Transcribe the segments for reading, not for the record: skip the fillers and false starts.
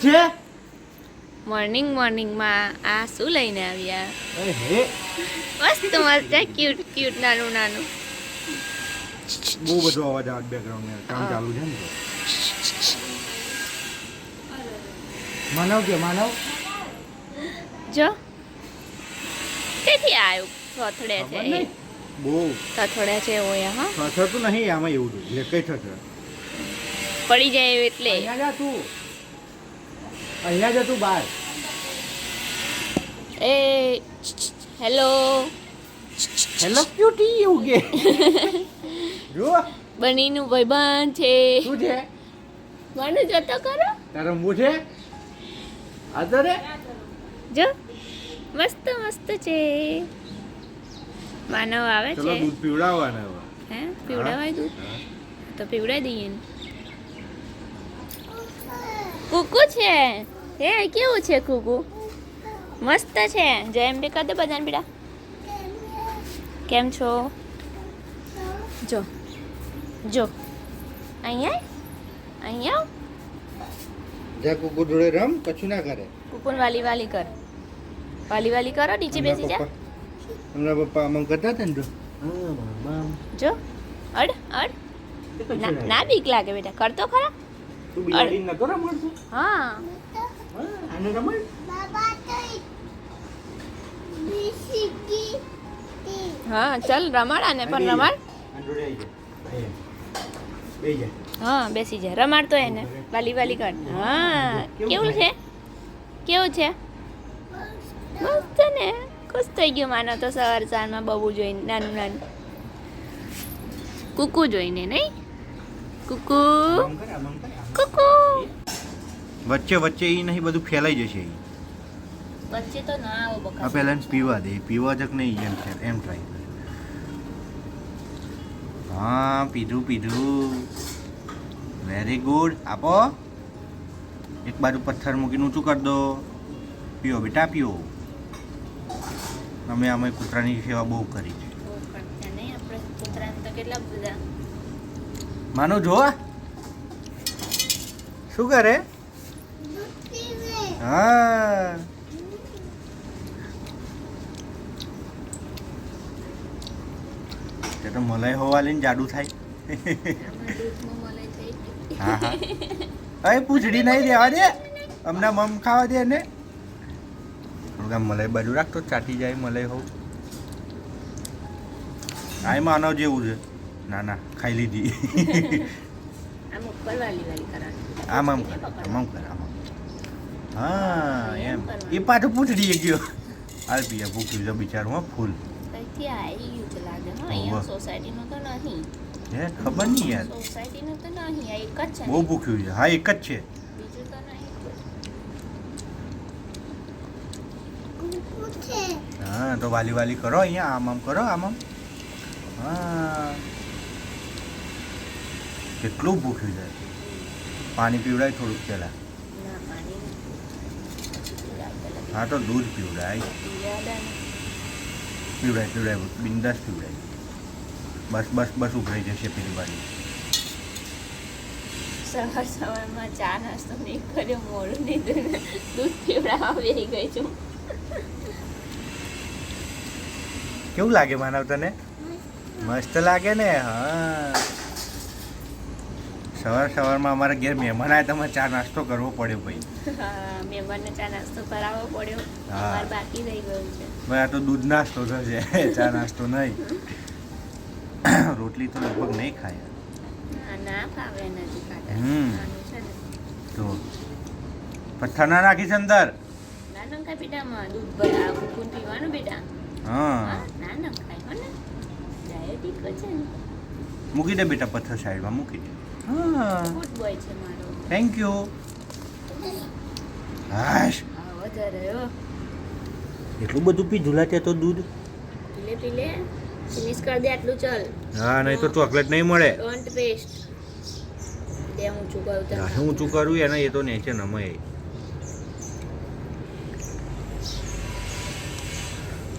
છે મોર્નિંગ માં આ શું લઈને આવ્યા? એ હે મસ્ત મસ્ત ક્યુટ ક્યુટ નાનું નાનું. બહુ બધો અવાજ આવે બેકગ્રાઉન્ડ ને કામ ચાલુ છે ને તો. માનવ કે માનવ જો તેથી આવ્યું થોથડે છે ખબર નહીં. બહુ થોથડે છે ઓયા હા થતું નહીં આમાં એવું જ એટલે કઈ થશે પડી જાય એટલે. અહીંયા જા તું અહીંયા જા તું બહાર એ હેલો હેલો ક્યુટી એવું કે જો બનીનું ભાઈબંધ છે. શું છે માનું જતો કરો તારો મું છે આદરે જો મસ્ત મસ્ત છે. માનવ આવે ચલો છે. દૂધ પીવડાવવાના હવે હે પીવડાવાય દૂધ તો પીવડાવી દઈએ ને. કુકુ છે હે કેવું છે કુકુ? મસ્ત છે. જય એમ કહી દે બધાને બેટા. કેમ છો? જો જો અહીંયા અહીંયા જા કુકુ જોડે રમ કશું ના કરે કુકુન વાલી વાલી કર. વાલી વાલી કરો નીચે બેસી જા. હમણાં પપ્પા આમ કરતા હતા ને તો જો અડ અડ ના બીક લાગે બેટા કરતો ખરા. તું બિલાડી નતો રમડતું હા આને રમડ હા ચાલ રમાડા ને પણ રમાડ. જોડે આવી જા બે જા હા બેસી જા રમાડ તો એને વાલી વાલી કર. હા કેવું છે કેવું છે? મસ્ત ને ખુશ થઈ ગયો માનો તો સવાર સારમાં બબુ જોઈને નાનું નાનું કુકુ જોઈને નહીં કુકુ કુકુ. વચ્ચે વચ્ચે એ નહીં બધું ફેલાઈ જશે વચ્ચે તો ના આવો આ બકા. પહેલા પીવા દે પીવા જક નહીં એમ છે એમ ટ્રાય કરે. હા પીધું પીધું વેરી ગુડ. આપો એક બાજુ પથ્થર મૂકીને ઊંચું કરી દો. પીઓ બેટા પીઓ. અમે અમે કૂતરાની સેવા બહુ કરી છે. બહુ કરતા નહીં આપણે કૂતરાને તો કેટલા બધા. માનો જો શું કરે? હા તે તો મલાઈ હોવા લઈને જાડુ થાય. હમણાં દૂધમાં મલાઈ થઈ ગઈ. હા હા અરે પૂછડી નહીં દેવા દે હમણાં મમ ખાવા દે ને થોડુંક આમ મલાઈ બાજુ રાખતો ચાટી જાય મલાઈ હોવ. આ માનવ જેવું છે. ના ના ખાઈ લીધી. આમ ઉપર વાલી વાલી કરવાની. આમ આમ કર આમ આમ કર આમ આમ. હા એમ એ પાછું પૂછડી ગયો. હાલ પીયા ભૂખ્યું છે બિચારું હા ફૂલ. કઈથી આવી ગયું છે લાગે હા અહીંયા સોસાયટીનું તો નહીં. હે ખબર નહીં યાર સોસાયટીનું તો નહીં આ એક જ છે બહુ ભૂખ્યું છે. હા એક જ છે. બીજું તો નહીં. હા તો વાલી વાલી કરો અહીંયા આમ આમ કરો આમ આમ. હા કેટલું ભૂખ્યું છે. પાણી પીવડાય થોડુંક પહેલાં. ના પાણી હા તો દૂધ પીવડાય પીવડાય પીવડાય બિંદાસ પીવડાય. બસ બસ બસ ઉભરાઈ જશે પેલી બાજુ. સવાર સવારમાં ચા નાસ્તો નહીં કર્યો મોડું નહીં દૂધ પીવડાવવા બેસી ગઈ છું. કેવું લાગે માનવ તને? મસ્ત લાગે ને. હા સવાર સવારમાં અમારા ઘેર મહેમાન આવ્યા તમારે ચા નાસ્તો કરવો પડ્યો ભાઈ. હા મહેમાનને ચા નાસ્તો કરાવવો પડ્યો. હા. અમારે બાકી રહી ગયું છે. ભાઈ આ તો દૂધ નાસ્તો થશે ચા નાસ્તો નહીં. રોટલી તો લગભગ નહીં ખાય. ના ફાવે નથી ખાતા. હમ. નાનું છે ને તો પથ્થર ના રાખીશ અંદર. ના નખાય બેટામાં દૂધ ભરા કુકુન પીવાનું બેટા. હા ના નખાય હો ને ડાયાબિટીક છે ને. મૂકી દે બેટા પથ્થર સાઈડમાં મૂકી દે. હા ગુડ બોય છે મારો. Thank you. હાશ હા વધારે હો એટલું બધું પીધું લાગે તો દૂધ. પીલે પીલે ફિનિશ કર દે આટલું ચાલ. હા નહીં તો ચોકલેટ નહીં મળે. Don't waste. તે ઊંચું કરું તો હું ઊંચું કરું એને એ તો નીચે નમે.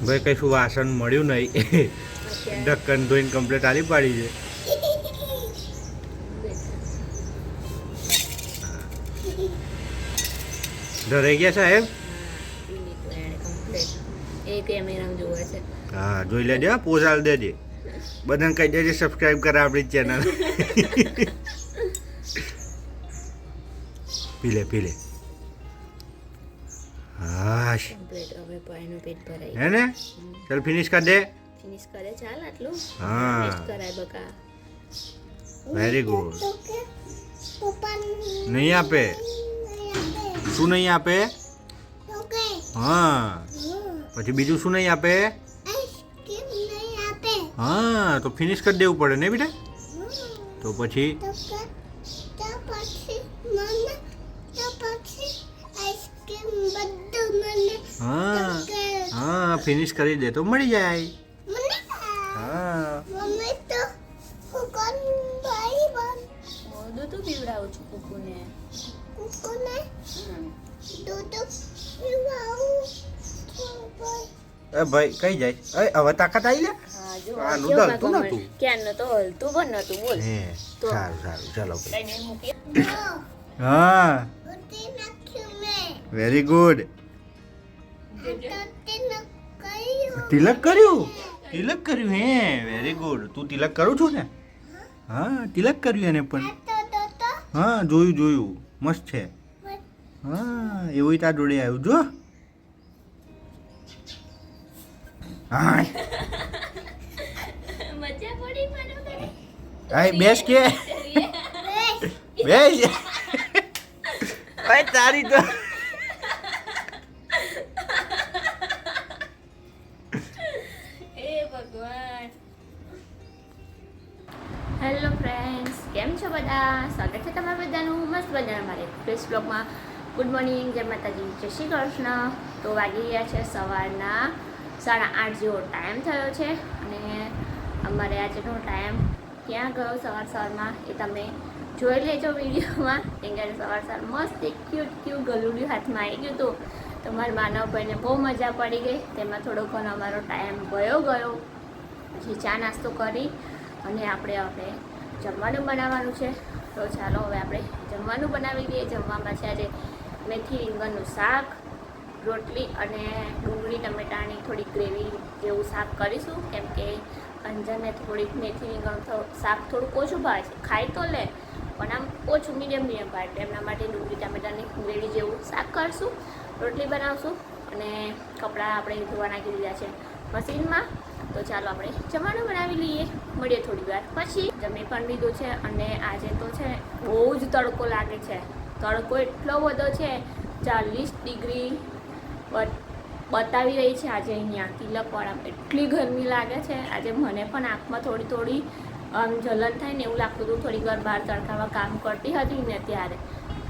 ભાઈ કઈ શું વાસણ મળ્યું નહીં. ઢક્કન ધોઈને કમ્પ્લીટ આલી પાડી છે. ધરાઈ ગયા સાહેબ? પી લીધું એણે કમ્પ્લીટ. એ કેમેરામાં જોવે છે. હા જોઈ લેજે, પોઝ આલ દેજે, બધાને કહી દેજે સબસ્ક્રાઇબ કરે આપણી ચેનલ. પી લે. હા કમ્પ્લીટ. હવે પાણીનું પેટ ભરાઈ હે ને, ચાલ ફિનિશ કર દે. ફિનિશ કરે. ચાલ આટલું હા. વેસ્ટ કરાય બકા. Very good. નહીં આપે? શું નહીં આપે? હા, પછી બીજું શું નહીં આપે? હા, તો ફિનિશ કરી દેવું પડે ને બેટા? તો પછી હા હા, ફિનિશ કરી દે તો મળી જાય. હા દૂધ પીવડાવું છું કુકુને. એ ભાઈ કઈ જાય? હવે તાકાત આવી લે. હા જો આનું કેવું દલતું ભાગો નતું. મને. ક્યારનું તો હલતું પણ નતું. બોલ. હે તો. સારું ચાલો ભાઈ. લઈને મૂકી. હા વેરી ગુડ. તિલક કર્યું હે, વેરી ગુડ. તું તિલક કરું છું ને? હા તિલક કર્યું એને પણ. હા જોયું મસ્ત છે. હા એવું તાર જોડે આવ્યું જો. હા મજા પડી મને. આય બેસ કે બેસ. ઓય તારી તો હેલો ફ્રેન્ડ્સ, કેમ છો બધા? સ્વાગત છે તમારા બધાનું મસ્ત બધાના મારે ફ્રેશ બ્લોગમાં. ગુડ મોર્નિંગ, જય માતાજી, જય શ્રી કૃષ્ણ. તો વાગી ગયા છે સવારના 8:30 જેવો ટાઈમ થયો છે. અને અમારે આજનો ટાઈમ ક્યાં ગયો સવારમાં એ તમે જોઈ લેજો વિડીયોમાં. કેમ કે સવાર મસ્ત એક ક્યુટ ગલુડિયું હાથમાં આવી ગયું હતું. તો મારા માનવભાઈને બહુ મજા પડી ગઈ. તેમાં થોડો ઘણો અમારો ટાઈમ ગયો. પછી ચા નાસ્તો કરી અને આપણે હવે જમવાનું બનાવવાનું છે. તો ચાલો હવે આપણે જમવાનું બનાવી દઈએ. જમવામાં છે આજે મેથી રીંગણનું શાક, રોટલી અને ડુંગળી ટમેટાની થોડી ગ્રેવી જેવું શાક કરીશું. કેમ કે અંજનને થોડીક મેથી રીંગણનું શાક થોડુંક ઓછું ભાવે છે. ખાઈ તો લે પણ આમ ઓછું મીડિયમ ભાવે. એમના માટે ડુંગળી ટમેટાની ગ્રેવી જેવું શાક કરીશું, રોટલી બનાવશું અને કપડાં આપણે ધોવા નાખી દીધા છે મશીનમાં. તો ચાલો આપણે જમવાનું બનાવી લઈએ. મળીએ થોડી વાર પછી. જમી પણ લીધું છે અને આજે તો છે બહુ જ તડકો લાગે છે. તડકો એટલો બધો છે, 40 ડિગ્રી બતાવી રહી છે આજે અહીંયા તિલકવાડામાં. એટલી ગરમી લાગે છે આજે. મને પણ આંખમાં થોડી આમ જલન થાય ને એવું લાગતું હતું. થોડી વાર બહાર તડકામાં કામ કરતી હતી ને ત્યારે.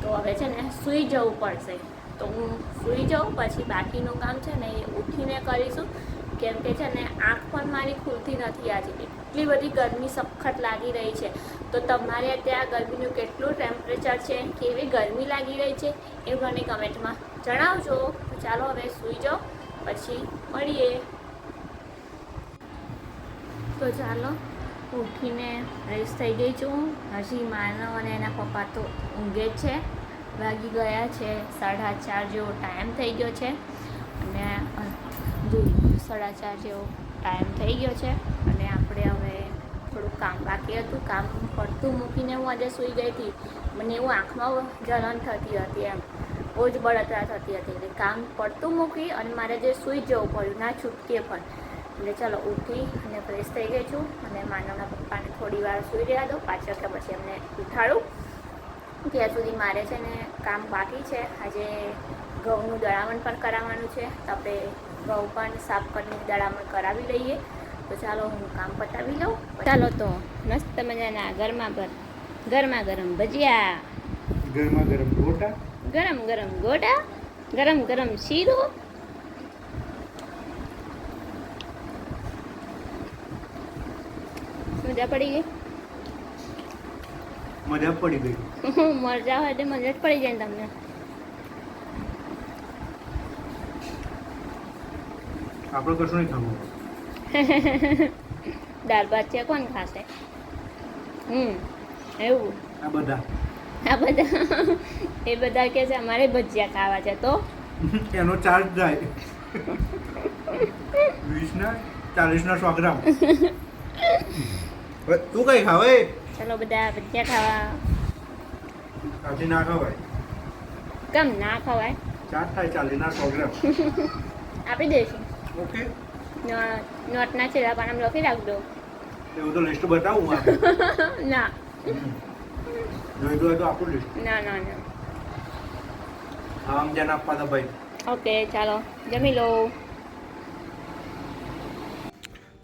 તો હવે છે ને સૂઈ જવું પડશે. તો હું સૂઈ જાઉં, પછી બાકીનું કામ છે ને એ ઉઠીને કરીશું. કેમ કે છે ને આંખ પણ મારી ખુલતી નથી આજે. એટલી બધી ગરમી સખત લાગી રહી છે. તો તમારે ત્યાં ગરમીનું કેટલું ટેમ્પરેચર છે, કેવી ગરમી લાગી રહી છે એ મને કમેન્ટમાં જણાવજો. તો ચાલો હવે સૂઈ જાઓ, પછી મળીએ. તો ચાલો ઉઠીને ફ્રેશ થઈ ગઈ છું. હજી માનવ અને એના પપ્પા તો ઊંઘે જ છે. વાગી ગયા છે 4:30 જેવો ટાઈમ થઈ ગયો છે. અને 4:30 જેવો ટાઈમ થઈ ગયો છે. અને આપણે હવે થોડુંક કામ બાકી હતું. કામ પડતું મૂકીને હું આજે સૂઈ ગઈ હતી. મને એવું આંખમાં જલન થતી હતી, એમ બહુ જ બળતરા થતી હતી. એટલે કામ પડતું મૂકી અને મારે જે સૂઈ જવું પડ્યું, ના છૂટકે પણ. એટલે ચાલો ઉઠી અને ફ્રેશ થઈ ગઈ છું. અને માનવના પપ્પાને થોડી વાર સૂઈ રહ્યા દો, 5 વાગ્યા પછી એમને ઉઠાડું. ત્યાં સુધી મારે છે ને કામ બાકી છે. આજે ઘઉંનું દળામણ પણ કરાવવાનું છે. તો આપણે ઘઉં પણ સાફ કરીને દળામણ કરાવી લઈએ. તો ચાલો હું કામ પતાવી લઉં. ચાલો તો મસ્ત મજાના ગરમા ગરમ ભજીયા, ગરમા ગરમ ગોટા, ગરમ ગોટા, ગરમ શીરો. મજા પડી ગઈ. મજા પડી ગઈ. મજા હોય તો મજા જ પડી જાય ને તમને. આપણે કશું નહીં ખાવું. દાળ ભાત છે, કોણ ખાશે? એવું આ બધા આ બધા એ બધા કે છે અમારે ભજીયા ખાવા છે તો એનો ચાર્જ જાય 20 ના 40 ના 100 ગ્રામ. તું કઈ ખાવે? ચલો બધા ભજીયા ખાવા. કાચી ના ખવાય. કેમ ના ખવાય? ચાર્જ થાય 40 ના 100 ગ્રામ. આપી દઈશું. ઓકે. નોટના છેલ્લા પાનામાં લખી રાખજો. એવું તો લિસ્ટ બતાવું હું. ના જોઈતું હોય તો આપું લિસ્ટ. ના ના ના. આમ ધ્યાન આપવા દો ભાઈ. ઓકે ચાલો જમી લો.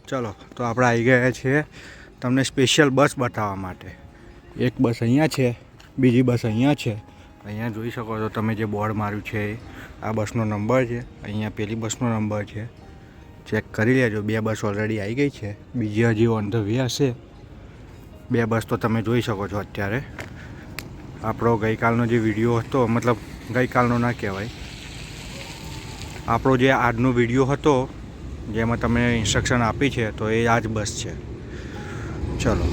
ચલો તો આપણે આવી ગયા છીએ તમને સ્પેશિયલ બસ બતાવવા માટે. એક બસ અહીંયા છે, બીજી બસ અહીંયા છે. અહીંયા જોઈ શકો છો તમે જે બોર્ડ માર્યું છે આ બસનો નંબર છે. અહીંયા પેલી બસનો નંબર છે, ચેક કરી લેજો. 2 બસ ઓલરેડી આવી ગઈ છે, બીજી હજી ઓન ધ વે હશે. 2 બસ તો તમે જોઈ શકો છો અત્યારે. આપણો ગઈકાલનો જે વિડીયો હતો, મતલબ ગઈકાલનો ના કહેવાય, આપણો જે આજનો વિડીયો હતો જેમાં તમે ઇન્સ્ટ્રક્શન આપી છે તો એ આ જ બસ છે. ચલો.